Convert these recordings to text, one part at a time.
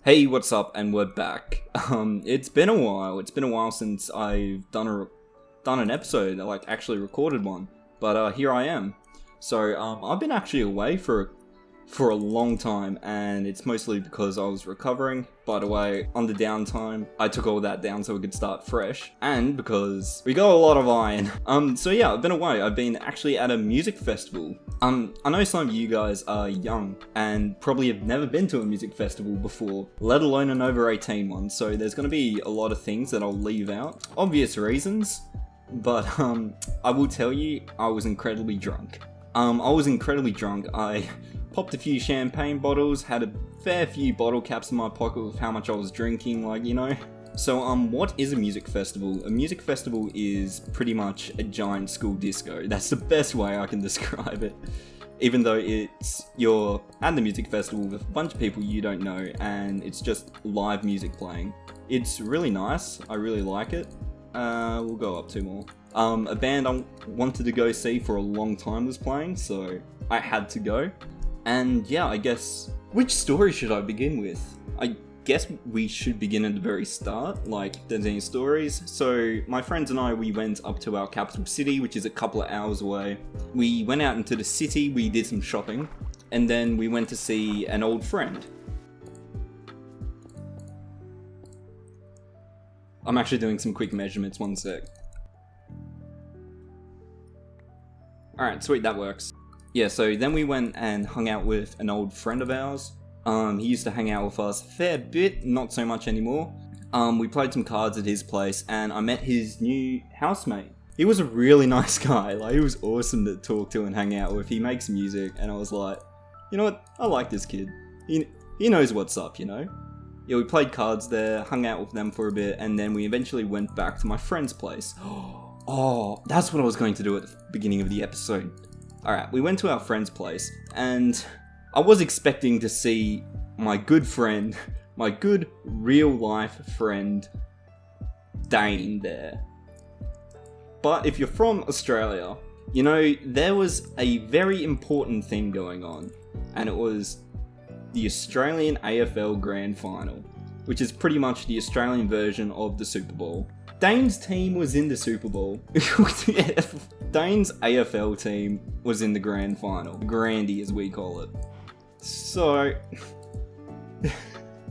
Hey, what's up? And we're back. It's been a while. It's been a while since I've done an episode, like actually recorded one. But here I am. So I've been actually away for a long time, and it's mostly because I was recovering. By the way, on the downtime, I took all that down so we could start fresh, and because we got a lot of iron. So yeah, I've been away. I've been actually at a music festival. I know some of you guys are young and probably have never been to a music festival before, let alone an over 18 one. So there's going to be a lot of things that I'll leave out, obvious reasons. But I will tell you, I was incredibly drunk. I popped a few champagne bottles, had a fair few bottle caps in my pocket with how much I was drinking, like, you know. So, what is a music festival? A music festival is pretty much a giant school disco. That's the best way I can describe it. Even though you're at the music festival with a bunch of people you don't know, and it's just live music playing. It's really nice. I really like it. We'll go up two more. A band I wanted to go see for a long time was playing, so I had to go. And yeah, I guess, which story should I begin with? I guess we should begin at the very start, like if there's any stories. So my friends and I, we went up to our capital city, which is a couple of hours away. We went out into the city, we did some shopping, and then we went to see an old friend. I'm actually doing some quick measurements, one sec. Alright, sweet, that works. Yeah, so then we went and hung out with an old friend of ours. He used to hang out with us a fair bit, not so much anymore. We played some cards at his place, and I met his new housemate. He was a really nice guy, like, he was awesome to talk to and hang out with. He makes music, and I was like, you know what, I like this kid. He knows what's up, you know? Yeah, we played cards there, hung out with them for a bit, and then we eventually went back to my friend's place. Oh, that's what I was going to do at the beginning of the episode. Alright, we went to our friend's place, and I was expecting to see my good friend, my good real-life friend, Dane there. But if you're from Australia, you know, there was a very important thing going on, and it was the Australian AFL Grand Final, which is pretty much the Australian version of the Super Bowl. Dane's team was in the Super Bowl. Dane's AFL team was in the Grand Final. Grandy, as we call it. So...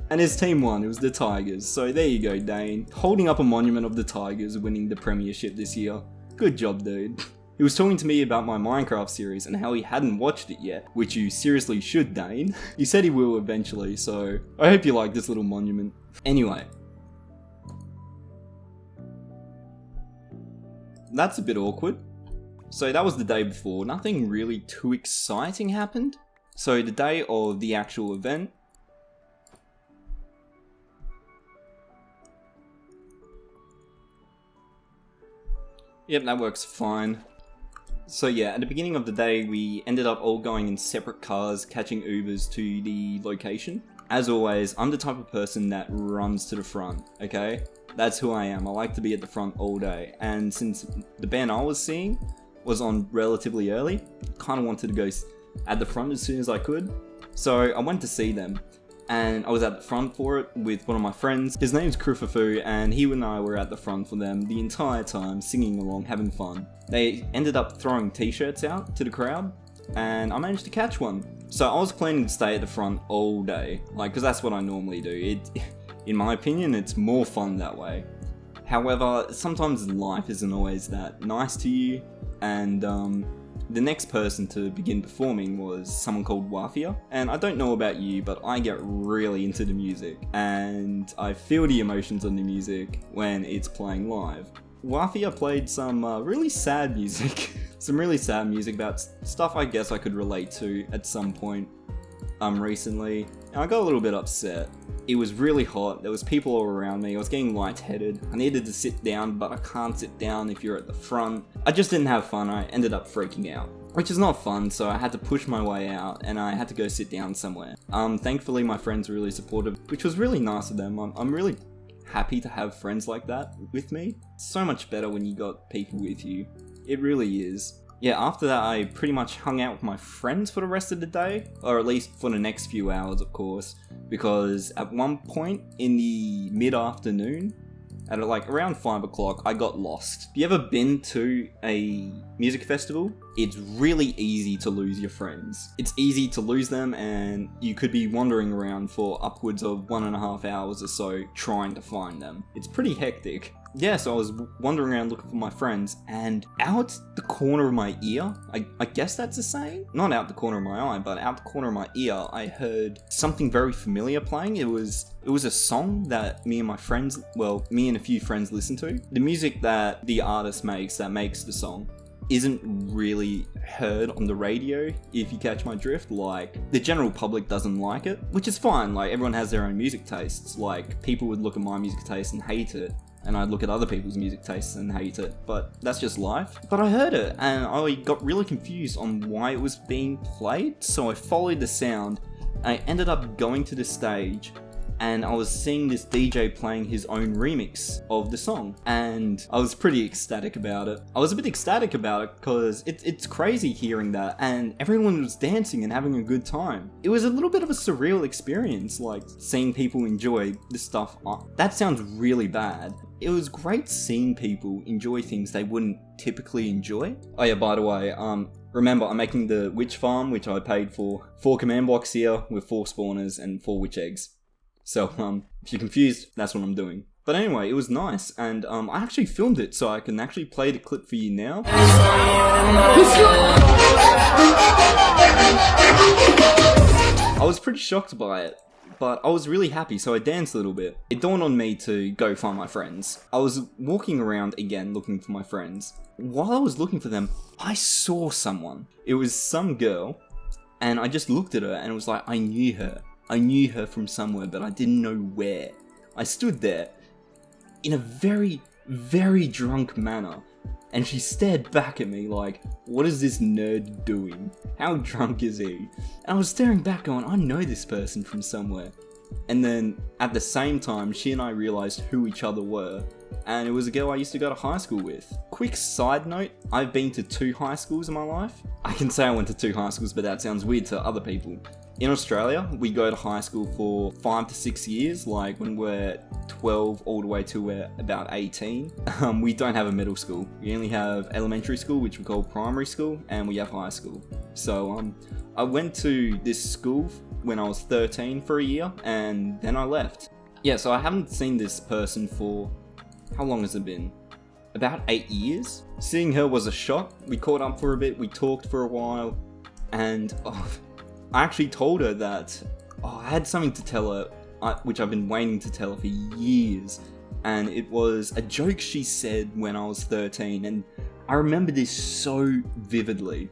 and his team won. It was the Tigers. So there you go, Dane. Holding up a monument of the Tigers winning the premiership this year. Good job, dude. He was talking to me about my Minecraft series and how he hadn't watched it yet, which you seriously should, Dane. He said he will eventually, so I hope you like this little monument. Anyway. That's a bit awkward. So that was the day before. Nothing really too exciting happened. So the day of the actual event, yep, that works fine. So yeah, at the beginning of the day, we ended up all going in separate cars, catching Ubers to the location. As always, I'm the type of person that runs to the front, okay? That's who I am. I like to be at the front all day. And since the band I was seeing was on relatively early, I kind of wanted to go at the front as soon as I could. So I went to see them. And I was at the front for it with one of my friends. His name's Krufafu, and he and I were at the front for them the entire time, singing along, having fun. They ended up throwing t-shirts out to the crowd, and I managed to catch one. So I was planning to stay at the front all day, like, because that's what I normally do. In my opinion, it's more fun that way. However, sometimes life isn't always that nice to you, and the next person to begin performing was someone called Wafia. And I don't know about you, but I get really into the music, and I feel the emotions on the music when it's playing live. Wafia played some really sad music. Some really sad music about stuff I guess I could relate to at some point recently. And I got a little bit upset. It was really hot, there was people all around me, I was getting lightheaded, I needed to sit down, but I can't sit down if you're at the front. I just didn't have fun, I ended up freaking out. Which is not fun, so I had to push my way out, and I had to go sit down somewhere. Thankfully my friends were really supportive, which was really nice of them. I'm really happy to have friends like that with me. It's so much better when you got people with you. It really is. Yeah, after that I pretty much hung out with my friends for the rest of the day, or at least for the next few hours of course, because at one point in the mid-afternoon, at like around 5 o'clock, I got lost. Have you ever been to a music festival? It's really easy to lose your friends. It's easy to lose them and you could be wandering around for upwards of 1.5 hours or so trying to find them. It's pretty hectic. Yeah, so I was wandering around looking for my friends, and out the corner of my ear, I guess that's a saying? Not out the corner of my eye, but out the corner of my ear, I heard something very familiar playing. It was a song that me and my friends, well, me and a few friends listened to. The music that the artist makes, that makes the song, isn't really heard on the radio, if you catch my drift. Like, the general public doesn't like it, which is fine. Like, everyone has their own music tastes. Like, people would look at my music taste and hate it, and I'd look at other people's music tastes and hate it, but that's just life. But I heard it, and I got really confused on why it was being played, so I followed the sound. I ended up going to the stage, and I was seeing this DJ playing his own remix of the song, and I was pretty ecstatic about it. I was a bit ecstatic about it because it's crazy hearing that, and everyone was dancing and having a good time. It was a little bit of a surreal experience, like seeing people enjoy the stuff. That sounds really bad. It was great seeing people enjoy things they wouldn't typically enjoy. Oh yeah, by the way, remember I'm making the witch farm, which I paid for 4 command blocks here with 4 spawners and 4 witch eggs. So, if you're confused, that's what I'm doing. But anyway, it was nice, and I actually filmed it, so I can actually play the clip for you now. I was pretty shocked by it, but I was really happy, so I danced a little bit. It dawned on me to go find my friends. I was walking around again looking for my friends. While I was looking for them, I saw someone. It was some girl, and I just looked at her and it was like, I knew her. I knew her from somewhere, but I didn't know where. I stood there in a very, very drunk manner, and she stared back at me like, what is this nerd doing? How drunk is he? And I was staring back going, I know this person from somewhere. And then, at the same time, she and I realised who each other were, and it was a girl I used to go to high school with. Quick side note, I've been to 2 high schools in my life. I can say I went to 2 high schools, but that sounds weird to other people. In Australia, we go to high school for 5 to 6 years, like when we're 12 all the way to we're about 18. We don't have a middle school. We only have elementary school, which we call primary school, and we have high school. So I went to this school when I was 13 for a year, and then I left. Yeah, so I haven't seen this person for, how long has it been? About 8 years. Seeing her was a shock. We caught up for a bit, we talked for a while, and I actually told her that I had something to tell her, which I've been waiting to tell her for years, and it was a joke she said when I was 13, and I remember this so vividly,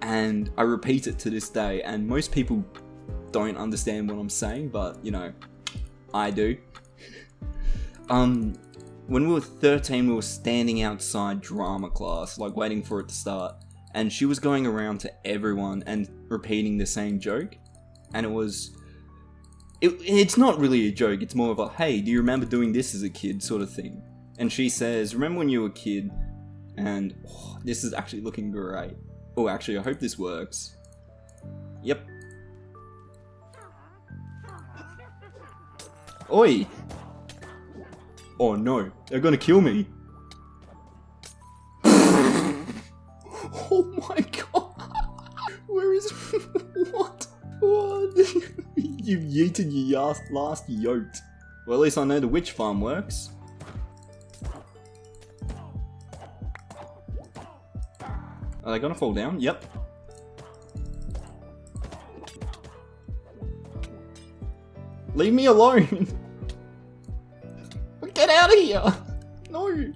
and I repeat it to this day, and most people don't understand what I'm saying, but, you know, I do. When we were 13, we were standing outside drama class, like waiting for it to start, and she was going around to everyone and repeating the same joke, and it's not really a joke, it's more of a, hey, do you remember doing this as a kid sort of thing. And she says, remember when you were a kid, and this is actually looking great. Oh, actually, I hope this works. Yep. Oi! Oh no, they're gonna kill me. Oh my god! Where is... What? What? You've yeeted your last yote. Well, at least I know the witch farm works. Are they gonna fall down? Yep. Leave me alone! Get out of here! No!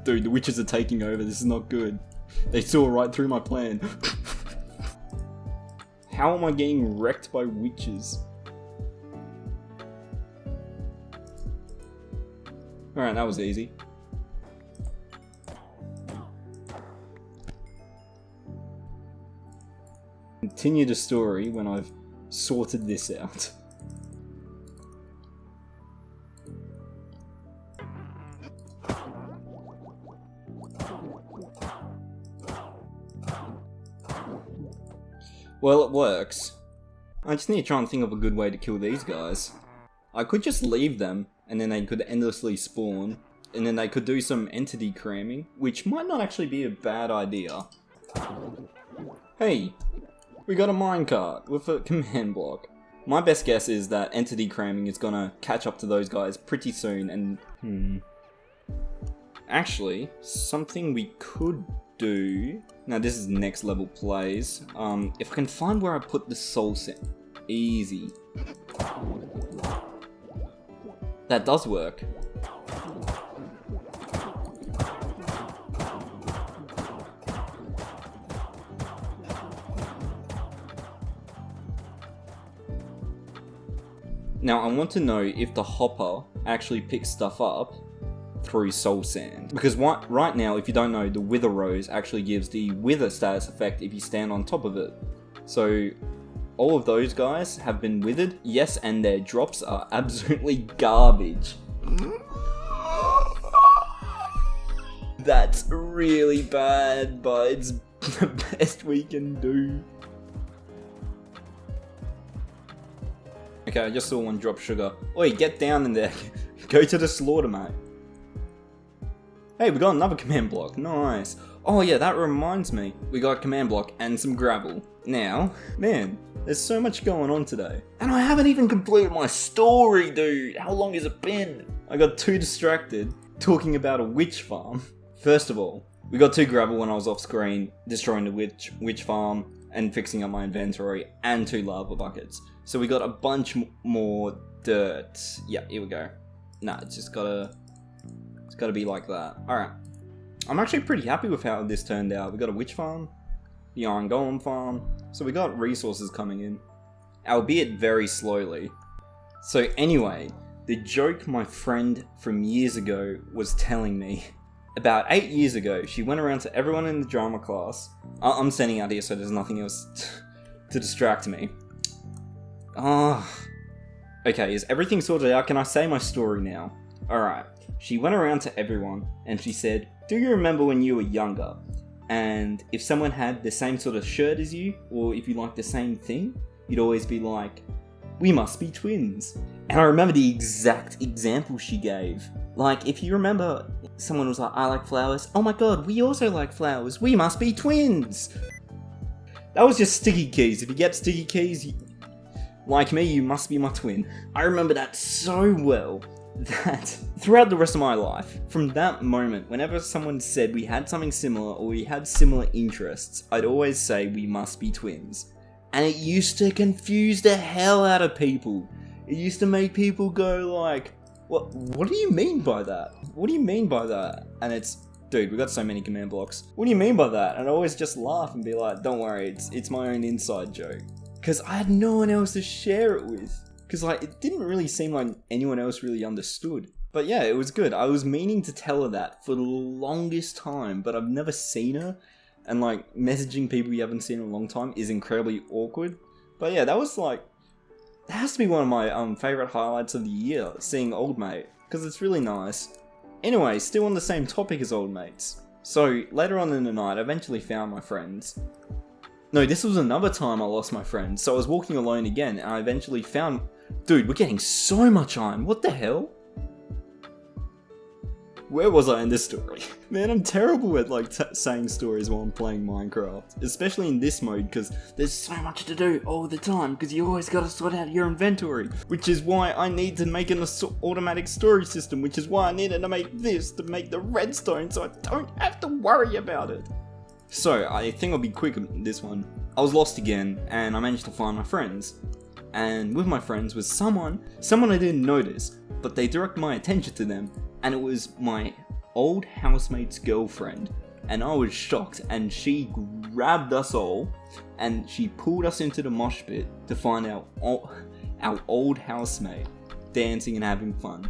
Dude, the witches are taking over, this is not good. They saw right through my plan. How am I getting wrecked by witches? Alright, that was easy. Continue the story when I've sorted this out. Well, it works. I just need to try and think of a good way to kill these guys. I could just leave them, and then they could endlessly spawn, and then they could do some entity cramming, which might not actually be a bad idea. Hey, we got a minecart with a command block. My best guess is that entity cramming is gonna catch up to those guys pretty soon, and actually, something we could do... Now this is next level plays. If I can find where I put the soul set. Easy. That does work. Now I want to know if the hopper actually picks stuff up through soul sand. Because right now, if you don't know, the wither rose actually gives the wither status effect if you stand on top of it. So all of those guys have been withered, yes, and their drops are absolutely garbage. That's really bad, but it's the best we can do. Okay, I just saw one drop sugar. Oi, get down in there. Go to the slaughter, mate. Hey, we got another command block. Nice. Oh yeah, that reminds me. We got a command block and some gravel. Now, man, there's so much going on today. And I haven't even completed my story, dude. How long has it been? I got too distracted talking about a witch farm. First of all, we got 2 gravel when I was off screen, destroying the witch farm and fixing up my inventory, and 2 lava buckets. So we got a bunch more dirt. Yeah, here we go. Nah, it's gotta be like that. Alright. I'm actually pretty happy with how this turned out. We got a witch farm, the iron golem farm, so we got resources coming in, albeit very slowly. So anyway, the joke my friend from years ago was telling me, about 8 years ago, she went around to everyone in the drama class. I'm standing out here so there's nothing else to distract me. Okay, is everything sorted out? Can I say my story now? Alright. She went around to everyone and she said, do you remember when you were younger? And if someone had the same sort of shirt as you, or if you liked the same thing, you'd always be like, we must be twins. And I remember the exact example she gave. Like, if you remember, someone was like, I like flowers. Oh my god, we also like flowers. We must be twins. That was just sticky keys. If you get sticky keys, like me, you must be my twin. I remember that so well that throughout the rest of my life, from that moment, whenever someone said we had something similar or we had similar interests, I'd always say we must be twins. And it used to confuse the hell out of people. It used to make people go like, what do you mean by that? What do you mean by that? And it's, dude, we got so many command blocks. What do you mean by that? And I always just laugh and be like, don't worry, it's my own inside joke. Because I had no one else to share it with. Because like, it didn't really seem like anyone else really understood. But yeah, it was good. I was meaning to tell her that for the longest time, but I've never seen her. And like, messaging people you haven't seen in a long time is incredibly awkward. But yeah, that was like, that has to be one of my favourite highlights of the year, seeing old mate. Because it's really nice. Anyway, still on the same topic as old mates. So, later on in the night, I eventually found my friends. No, this was another time I lost my friends. So I was walking alone again, and I eventually found... Dude, we're getting so much iron. What the hell? Where was I in this story? Man, I'm terrible at like saying stories while I'm playing Minecraft. Especially in this mode, because there's so much to do all the time, because you always gotta sort out your inventory. Which is why I need to make an automatic storage system, which is why I needed to make this, to make the redstone, so I don't have to worry about it. So, I think I'll be quick on this one. I was lost again, and I managed to find my friends. And with my friends was someone I didn't notice, but they directed my attention to them, and it was my old housemate's girlfriend. And I was shocked, and she grabbed us all, and she pulled us into the mosh pit to find our old housemate dancing and having fun.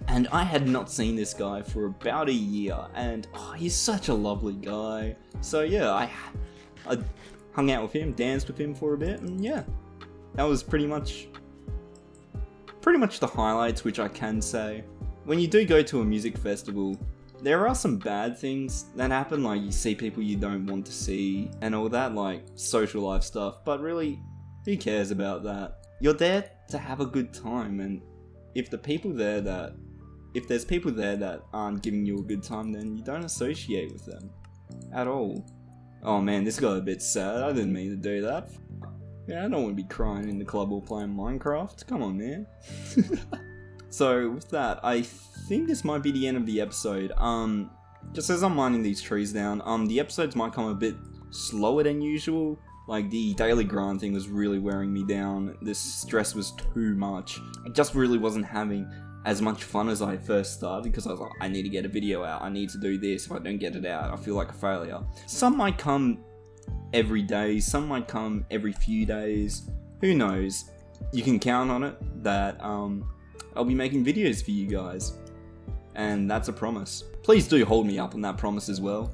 And I had not seen this guy for about a year, and he's such a lovely guy. So yeah, I hung out with him, danced with him for a bit, and yeah, that was pretty much the highlights, which I can say. When you do go to a music festival, there are some bad things that happen, like you see people you don't want to see and all that, like social life stuff, but really, who cares about that? You're there to have a good time, and if there's people there that aren't giving you a good time, then you don't associate with them at all. Oh man, this got a bit sad. I didn't mean to do that. Yeah, I don't want to be crying in the club while playing Minecraft. Come on, man. So with that, I think this might be the end of the episode. Just as I'm mining these trees down, the episodes might come a bit slower than usual. Like, the daily grind thing was really wearing me down. This stress was too much. I just really wasn't having as much fun as I first started, because I was like, I need to get a video out, I need to do this. If I don't get it out, I feel like a failure. Some might come every day, some might come every few days. Who knows? You can count on it that I'll be making videos for you guys, and that's a promise. Please do hold me up on that promise as well.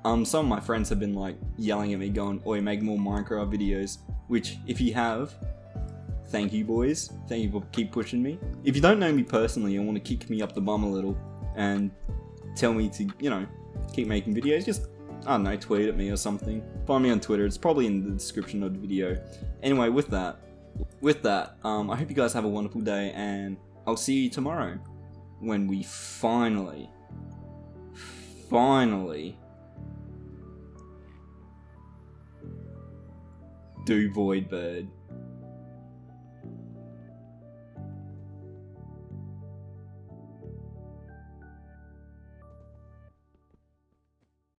Some of my friends have been like yelling at me going, "Oi, make more Minecraft videos," which, if you have, thank you boys, thank you for keep pushing me. If you don't know me personally and want to kick me up the bum a little and tell me to, you know, keep making videos, just, I don't know, tweet at me or something. Find me on Twitter, it's probably in the description of the video. Anyway, with that, I hope you guys have a wonderful day, and I'll see you tomorrow when we finally do Void Bird.